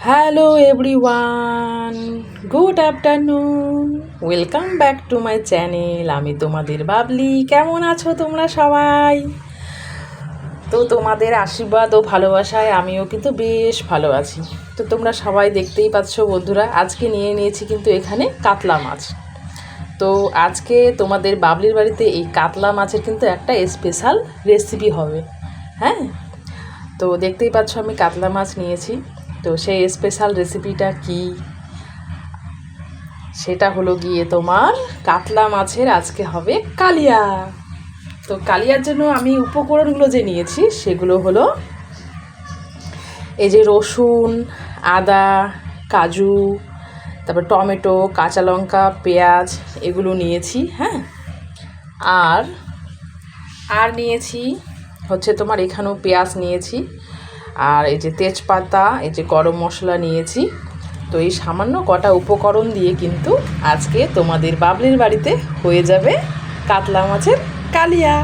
Hello everyone, good afternoon, welcome back to my channel. আমি তোমাদের বাবলি। কেমন আছো তোমরা সবাই? তো তোমাদের আশীর্বাদ ও ভালোবাসায় আমিও কিন্তু বেশ ভালো আছি। তো তোমরা সবাই দেখতেই পাচ্ছ বন্ধুরা, আজকে নিয়েছি কিন্তু এখানে কাতলা মাছ। তো আজকে তোমাদের বাবলির বাড়িতে এই কাতলা মাছের কিন্তু একটা স্পেশাল রেসিপি হবে। হ্যাঁ, তো দেখতেই পাচ্ছ আমি কাতলা মাছ নিয়েছি। তো সেই স্পেশাল রেসিপিটা কি, সেটা হলো গিয়ে তোমার কাতলা মাছের আজকে হবে কালিয়া। তো কালিয়ার জন্য আমি উপকরণগুলো যে নিয়েছি সেগুলো হলো এই যে রসুন, আদা, কাজু, তারপর টমেটো, কাঁচা লঙ্কা, পেঁয়াজ এগুলো নিয়েছি। হ্যাঁ, আর আর নিয়েছি হচ্ছে তোমার এখানেও পেঁয়াজ নিয়েছি, আর এই যে তেজপাতা, এই যে গরম মশলা নিয়েছি। তো এই সামান্য কটা উপকরণ দিয়ে কিন্তু আজকে তোমাদের বাবলির বাড়িতে হয়ে যাবে কাতলা মাছের কালিয়া।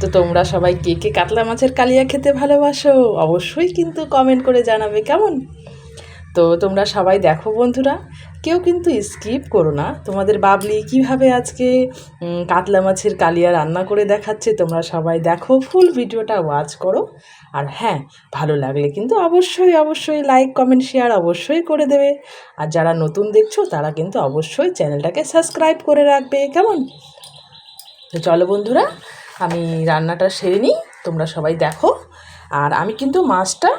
তো তোমরা সবাই কে কে কাতলা মাছের কালিয়া খেতে ভালোবাসো অবশ্যই কিন্তু কমেন্ট করে জানাবে, কেমন? তো তোমরা সবাই দেখো বন্ধুরা, কেউ কিন্তু স্কিপ করো না। তোমাদের বাবলি কিভাবে আজকে কাতলা মাছের কালিয়া রান্না করে দেখাচ্ছে, তোমরা সবাই দেখো, ফুল ভিডিওটা ওয়াচ করো। আর হ্যাঁ, ভালো লাগলে কিন্তু অবশ্যই অবশ্যই লাইক কমেন্ট শেয়ার অবশ্যই করে দেবে। আর যারা নতুন দেখছো তারা কিন্তু অবশ্যই চ্যানেলটাকে সাবস্ক্রাইব করে রাখবে, কেমন? তো চলো বন্ধুরা, আমি রান্নাটা সেরে নিই, তোমরা সবাই দেখো। আর আমি কিন্তু মাছটা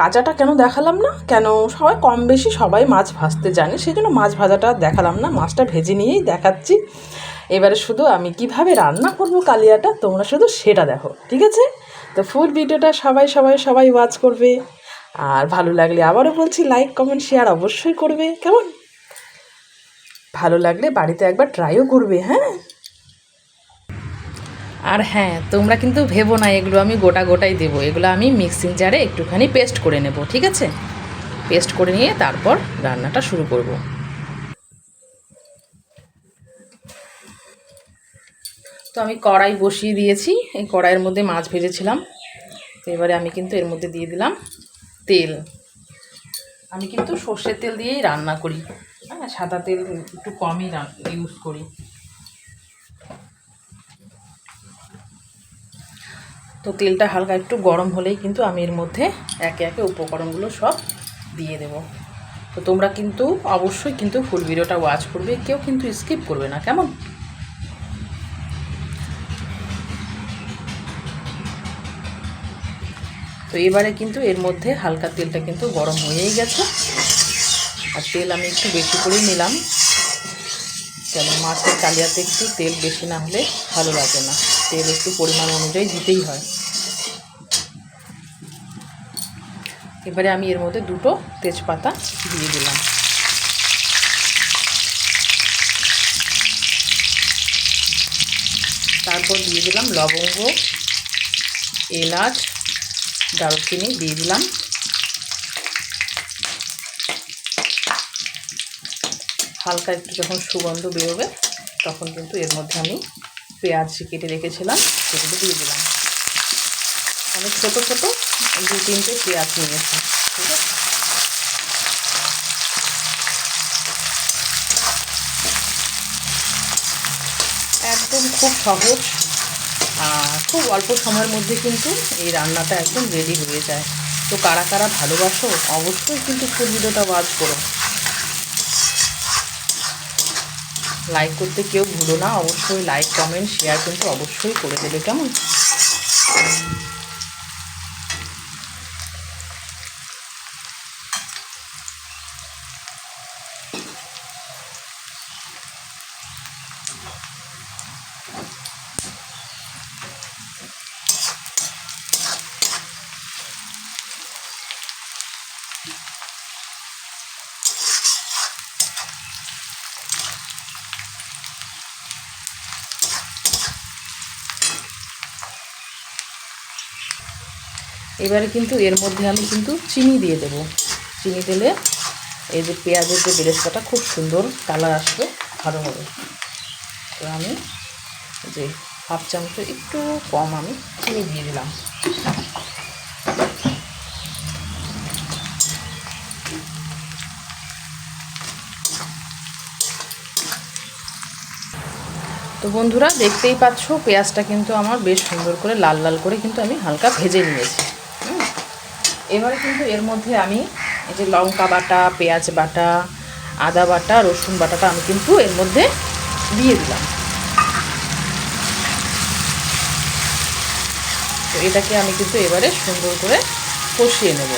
কাঁচাটা কেন দেখালাম না, কেন সবাই কম বেশি সবাই মাছ ভাজতে জানে, সেই জন্য মাছ ভাজাটা দেখালাম না, মাছটা ভেজে নিয়েই দেখাচ্ছি। এবারে শুধু আমি কিভাবে রান্না করব কালিয়াটা তোমরা শুধু সেটা দেখো, ঠিক আছে? তো ফুল ভিডিওটা সবাই সবাই সবাই ওয়াচ করবে। আর ভালো লাগলে আবারও বলছি লাইক কমেন্ট শেয়ার অবশ্যই করবে, কেমন? ভালো লাগলে বাড়িতে একবার ট্রাইও করবে। হ্যাঁ, আর হ্যাঁ, তোমরা কিন্তু ভেবো না এগুলো আমি গোটা গোটাই দেবো, এগুলো আমি মিক্সিং জারে একটুখানি পেস্ট করে নেব, ঠিক আছে? পেস্ট করে নিয়ে তারপর রান্নাটা শুরু করব। তো আমি কড়াই বসিয়ে দিয়েছি, এই কড়াইয়ের মধ্যে মাছ ভেজেছিলাম। তো এবারে আমি কিন্তু এর মধ্যে দিয়ে দিলাম তেল। আমি কিন্তু সর্ষের তেল দিয়েই রান্না করি, হ্যাঁ, সাদা তেল একটু কমই ইউজ করি। তো তেলটা হালকা একটু গরম হলেই কিন্তু আমি এর মধ্যে একে একে উপকরণগুলো সব দিয়ে দেব। তো তোমরা কিন্তু অবশ্যই কিন্তু ফুল ভিডিওটা ওয়াচ করবে, কেউ কিন্তু স্কিপ করবে না, কেমন? তো এবারে কিন্তু এর মধ্যে হালকা তেলটা কিন্তু গরম হয়েই গেছে। আর তেল আমি একটু বেশি করেই নিলাম, কেন মাছের কালিয়াতে একটু তেল বেশি না হলে ভালো লাগে না, তেল একটু পরিমাণ অনুযায়ী দিতেই হয়। এবারে আমি এর মধ্যে দুটো তেজপাতা দিয়ে দিলাম। তারপর দিয়ে দিলাম লবঙ্গ, এলাচ, দারুচিনি দিয়ে দিলাম। হালকা একটু যখন সুগন্ধ বেরোবে তখন কিন্তু এর মধ্যে আমি পেঁয়াজ কেটে রেখেছিলাম সেগুলো দিয়ে দিলাম। আমি ছোটো ছোটো 2-3টে পেঁয়াজ নিয়েছি, ঠিক আছে? একদম খুব সহজ, খুব অল্প সময়ের মধ্যে কিন্তু এই রান্নাটা একদম রেডি হয়ে যায়। তো কারা কারা ভালোবাসো অবশ্যই কিন্তু ফুল ভিডিওটা ওয়াচ করো। লাইক করতে কেউ ভুলো না, অবশ্যই লাইক কমেন্ট শেয়ার কিন্তু অবশ্যই করে দেবে, কেমন? এবারে কিন্তু এর মধ্যে আমি কিন্তু চিনি দিয়ে দেব। চিনি দিলে এই যে পেঁয়াজের যে বেরেস্তাটা খুব সুন্দর কালার আসবে, ভালো হবে। তো আমি যে হাফ চামচের একটু কম আমি চিনি দিয়ে দিলাম। বন্ধুরা দেখতেই পাচ্ছ পেঁয়াজটা কিন্তু আমার বেশ সুন্দর করে লাল লাল করে কিন্তু আমি হালকা ভেজে নিয়েছি। এবারে কিন্তু এর মধ্যে আমি এই যে লঙ্কা বাটা, পেঁয়াজ বাটা, আদা বাটা, রসুন বাটাটা আমি কিন্তু এর মধ্যে দিয়ে দিলাম। তো এটাকে আমি কিন্তু এবারে সুন্দর করে কষিয়ে নেব।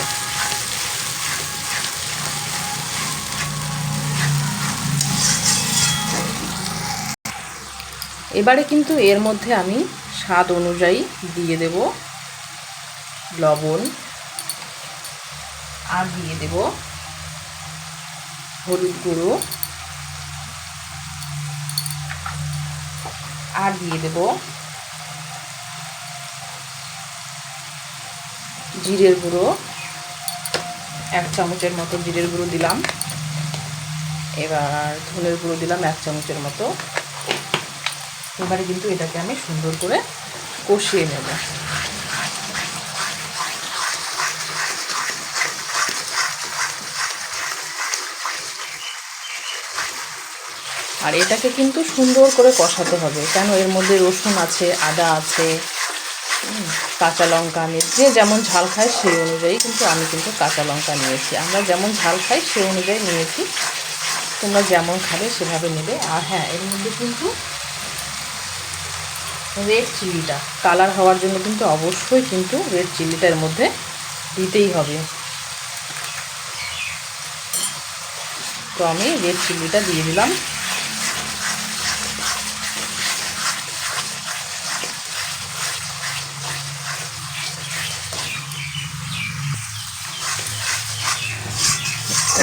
এবারে কিন্তু এর মধ্যে আমি স্বাদ অনুযায়ী দিয়ে দেব লবণ, আর দিয়ে দেব হলুদ গুঁড়ো, আর দিয়ে দেব জিরের গুঁড়ো, 1 চামচের মতো জিরের গুঁড়ো দিলাম। এবার ধনের গুঁড়ো দিলাম 1 চামচের মতো। এবারে কিন্তু এটাকে আমি সুন্দর করে কষিয়ে নেব। আর এটাকে কিন্তু সুন্দর করে কষাতে হবে, কেন এর মধ্যে রসুন আছে, আদা আছে, কাঁচা লঙ্কা, আমি যে যেমন ঝাল খায় সেই অনুযায়ী কিন্তু আমি কিন্তু কাঁচা লঙ্কা নিয়েছি। আমরা যেমন ঝাল খাই সেই অনুযায়ী নিয়েছি, তোমরা যেমন খাবে সেভাবে নেবে। আর হ্যাঁ, এর মধ্যে কিন্তু রেড চিলিটা কালার হওয়ার জন্য কিন্তু অবশ্যই কিন্তু রেড চিলিটা এর মধ্যে দিতেই হবে। তো আমি রেড চিলিটা দিয়ে দিলাম।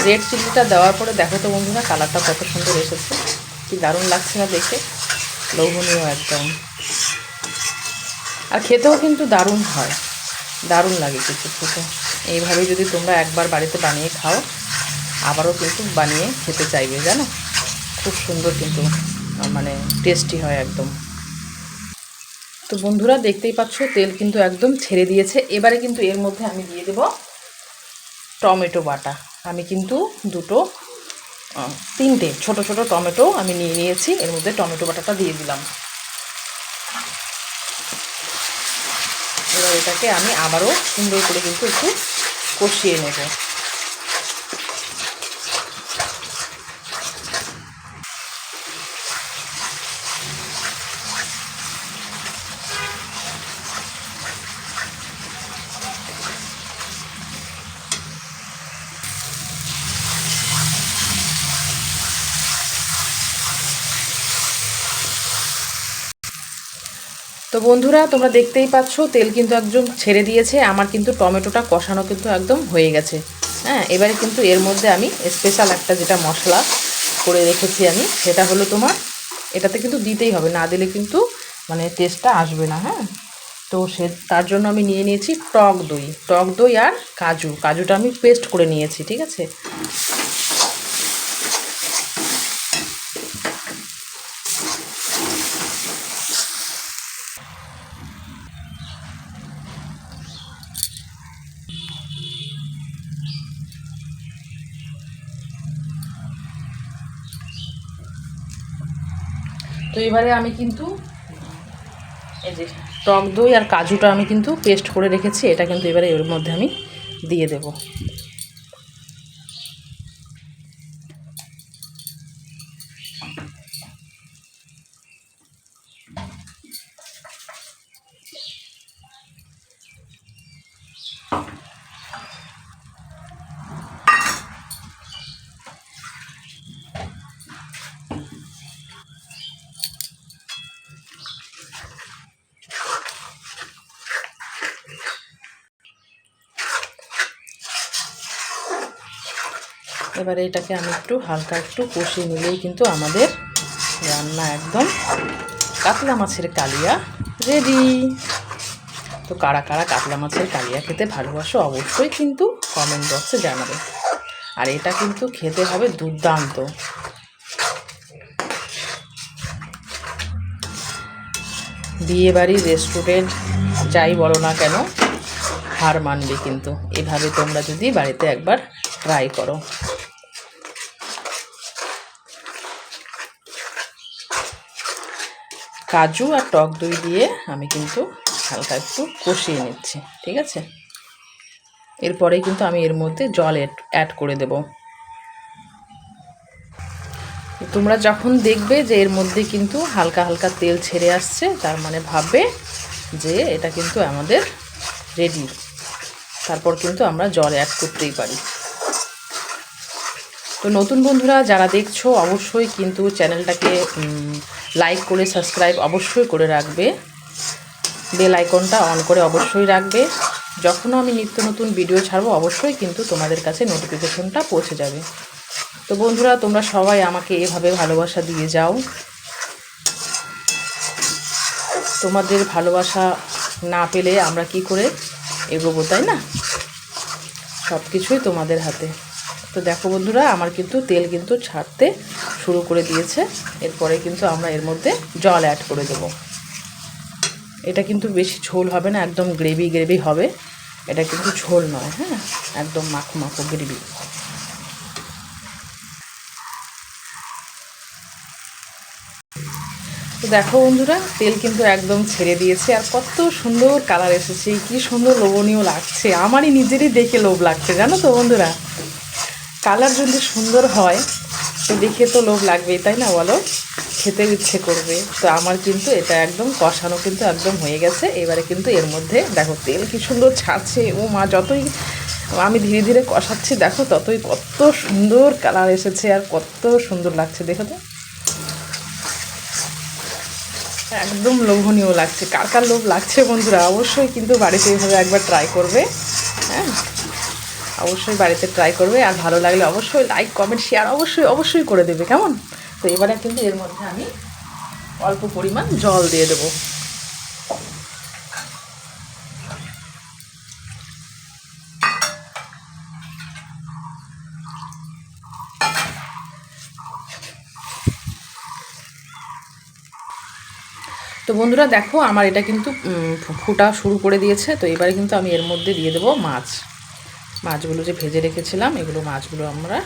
রেড চিলিটা দেওয়ার পরে দেখো তো বন্ধুরা কালারটা কত সুন্দর এসেছে, কি দারুণ লাগছে না দেখে, লোভনীয় একদম। আর খেতেও কিন্তু দারুণ হয়, দারুণ লাগে কিছু খেতে। এইভাবে যদি তোমরা একবার বাড়িতে বানিয়ে খাও, আবারও কিন্তু বানিয়ে খেতে চাইবে, জানো, খুব সুন্দর কিন্তু মানে টেস্টি হয় একদম। তো বন্ধুরা দেখতেই পাচ্ছ তেল কিন্তু একদম ছেড়ে দিয়েছে। এবারে কিন্তু এর মধ্যে আমি দিয়ে দেব টমেটো বাটা। আমি কিন্তু তিনটে ছোট ছোট টমেটো আমি নিয়ে নিয়েছি, এর মধ্যে টমেটো বাটাটা দিয়ে দিলাম। এবার এটাকে আমি আবারও সুন্দর করে কিন্তু একটু কষিয়ে নেব। তো বন্ধুরা তোমরা দেখতেই পাচ্ছ তেল কিন্তু একদম ছেড়ে দিয়েছে, আমার কিন্তু টমেটোটা কষানো কিন্তু একদম হয়ে গেছে। হ্যাঁ, এবারে কিন্তু এর মধ্যে আমি স্পেশাল একটা যেটা মশলা করে রেখেছি আমি, সেটা হলো তোমার, এটাতে কিন্তু দিতেই হবে, না দিলে কিন্তু মানে টেস্টটা আসবে না। হ্যাঁ, তো তার জন্য আমি নিয়ে নিয়েছি টক দই আর কাজুটা আমি পেস্ট করে নিয়েছি, ঠিক আছে। তো এবারে আমি কিন্তু এই যে টক দই আর কাজুটা আমি কিন্তু পেস্ট করে রেখেছি, এটা কিন্তু এবারে এর মধ্যে আমি দিয়ে দেব। এবারে এটাকে আমি একটু হালকা একটু কষিয়ে নিলেই কিন্তু আমাদের রান্না একদম কাতলা মাছের কালিয়া রেডি। তো কারা কারা কাতলা মাছের কালিয়া খেতে ভালোবাসো অবশ্যই কিন্তু কমেন্ট বক্সে জানাবে। আর এটা কিন্তু খেতে হবে দুর্দান্ত। বিয়ে বাড়ি, রেস্টুরেন্ট যাই বলো না কেন হার মানবে কিন্তু, এভাবে তোমরা যদি বাড়িতে একবার ট্রাই করো। কাজু আর টক দই দিয়ে আমি কিন্তু হালকা একটু কষিয়ে নিচ্ছি, ঠিক আছে। এরপরেই কিন্তু আমি এর মধ্যে জল অ্যাড করে দেব। তোমরা যখন দেখবে যে এর মধ্যে কিন্তু হালকা হালকা তেল ছেড়ে আসছে, তার মানে ভাববে যে এটা কিন্তু আমাদের রেডি। তারপর কিন্তু আমরা জল অ্যাড করতেই পারি। তো নতুন বন্ধুরা যারা দেখছো অবশ্যই কিন্তু চ্যানেলটাকে লাইক করে সাবস্ক্রাইব অবশ্যই করে রাখবে, বেল আইকনটা অন করে অবশ্যই রাখবে। যখনও আমি নিত্য নতুন ভিডিও ছাড়বো অবশ্যই কিন্তু তোমাদের কাছে নোটিফিকেশনটা পৌঁছে যাবে। তো বন্ধুরা তোমরা সবাই আমাকে এভাবে ভালোবাসা দিয়ে যাও। তোমাদের ভালোবাসা না পেলে আমরা কি করে এগোবো, তাই না? সব কিছুই তোমাদের হাতে। তো দেখো বন্ধুরা আমার কিন্তু তেল কিন্তু ছাড়তে শুরু করে দিয়েছে। এরপরে কিন্তু আমরা এর মধ্যে জল অ্যাড করে দেব। এটা কিন্তু বেশি ঝোল হবে না, একদম গ্রেভি গ্রেভি হবে। এটা কিন্তু ঝোল নয়, হ্যাঁ, একদম মাখো মাখো গ্রেভি। তো দেখো বন্ধুরা তেল কিন্তু একদম ছেড়ে দিয়েছে, আর কত সুন্দর কালার এসেছে, কি সুন্দর লোভনীয় লাগছে। আমারই নিজেরই দেখে লোভ লাগছে, জানো তো বন্ধুরা। কালার যদি সুন্দর হয় তো দেখে তো লোভ লাগবেই, তাই না বলো? খেতে ইচ্ছে করবে। তো আমার কিন্তু এটা একদম কষানো কিন্তু একদম হয়ে গেছে। এবারে কিন্তু এর মধ্যে দেখো তেল কি সুন্দর ছাড়ছে। ও মা, যতই আমি ধীরে ধীরে কষাচ্ছি দেখো ততই কত সুন্দর কালার এসেছে আর কত সুন্দর লাগছে, দেখো তো একদম লোভনীয় লাগছে। কার কার লোভ লাগছে বন্ধুরা অবশ্যই কিন্তু বাড়িতে এইভাবে একবার ট্রাই করবে, হ্যাঁ, অবশ্যই বাড়িতে ট্রাই করবে। আর ভালো লাগলে অবশ্যই লাইক কমেন্ট শেয়ার অবশ্যই করে দেবে, কেমন? তো এবারে কিন্তু এর মধ্যে আমি অল্প পরিমাণ জল দিয়ে দেবো। তো বন্ধুরা দেখো আমার এটা কিন্তু ফুটা শুরু করে দিয়েছে। তো এবারে কিন্তু আমি এর মধ্যে দিয়ে দেবো মাছগুলো যে ভেজে রেখেছিলাম, এগুলো মাছগুলো আমরা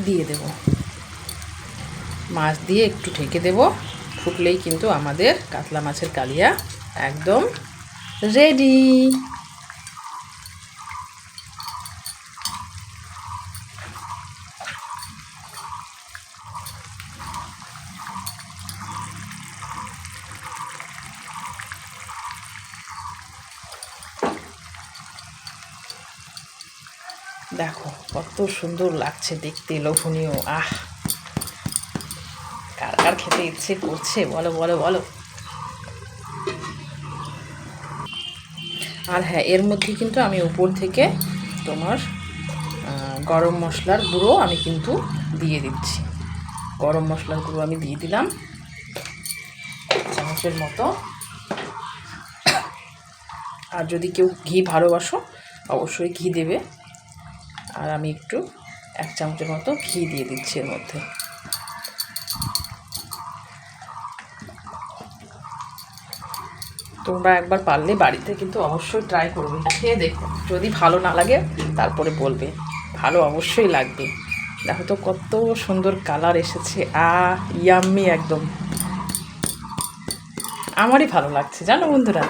দিয়ে দেব। মাছ দিয়ে একটু ঢেকে দেব। ফুটলেই কিন্তু আমাদের কাতলা মাছের কালিয়া একদম রেডি। দেখো কত সুন্দর লাগছে দেখতে, লোভনীয়। কার কার খেতে ইচ্ছে করছে বলো বলো বলো। আর হ্যাঁ, এর মধ্যে কিন্তু আমি উপর থেকে তোমার গরম মশলার গুঁড়ো আমি কিন্তু দিয়ে দিচ্ছি। গরম মশলার গুঁড়ো আমি দিয়ে দিলাম চামচের মতো। আর যদি কেউ ঘি ভালোবাসো অবশ্যই ঘি দেবে। আর আমি একটু 1 চামচের মতো ঘি দিয়ে দিচ্ছি এর মধ্যে। তোমরা একবার পারলে বাড়িতে কিন্তু অবশ্যই ট্রাই করবে, খেয়ে দেখো। যদি ভালো না লাগে তারপরে বলবে, ভালো অবশ্যই লাগবে। দেখো তো কত সুন্দর কালার এসেছে। ইয়াম্মি একদম, আমারই ভালো লাগছে জানো বন্ধুরা।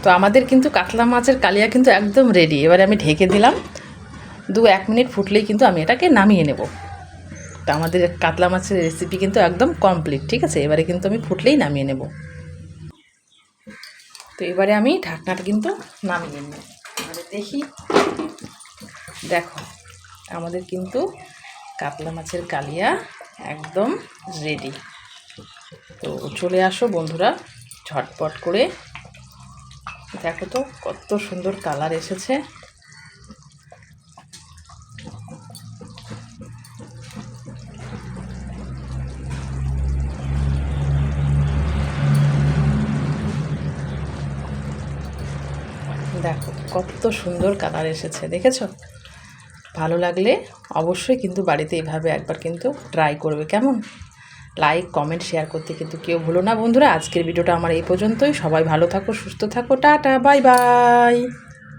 তো আমাদের কিন্তু কাতলা মাছের কালিয়া কিন্তু একদম রেডি। এবারে আমি ঢেকে দিলাম। 2-1 মিনিট ফুটলেই কিন্তু আমি এটাকে নামিয়ে নেব। তো আমাদের কাতলা মাছের রেসিপি কিন্তু একদম কমপ্লিট, ঠিক আছে। এবারে কিন্তু আমি ফুটলেই নামিয়ে নেব। তো এবারে আমি ঢাকনাটা কিন্তু নামিয়ে নেব। এবারে দেখি, দেখো আমাদের কিন্তু কাতলা মাছের কালিয়া একদম রেডি। তো চলে আসো বন্ধুরা ঝটপট করে। দেখো তো কত সুন্দর কালার এসেছে। দেখো কত সুন্দর কালার এসেছে, দেখেছো? ভালো লাগলে অবশ্যই কিন্তু বাড়িতে এইভাবে একবার কিন্তু ট্রাই করবে, কেমন? লাইক কমেন্ট শেয়ার করতে কিন্তু কেউ ভুলো না বন্ধুরা। আজকের ভিডিওটা আমার এই পর্যন্তই। সবাই ভালো থাকো, সুস্থ থাকো, টাটা, বাই বাই।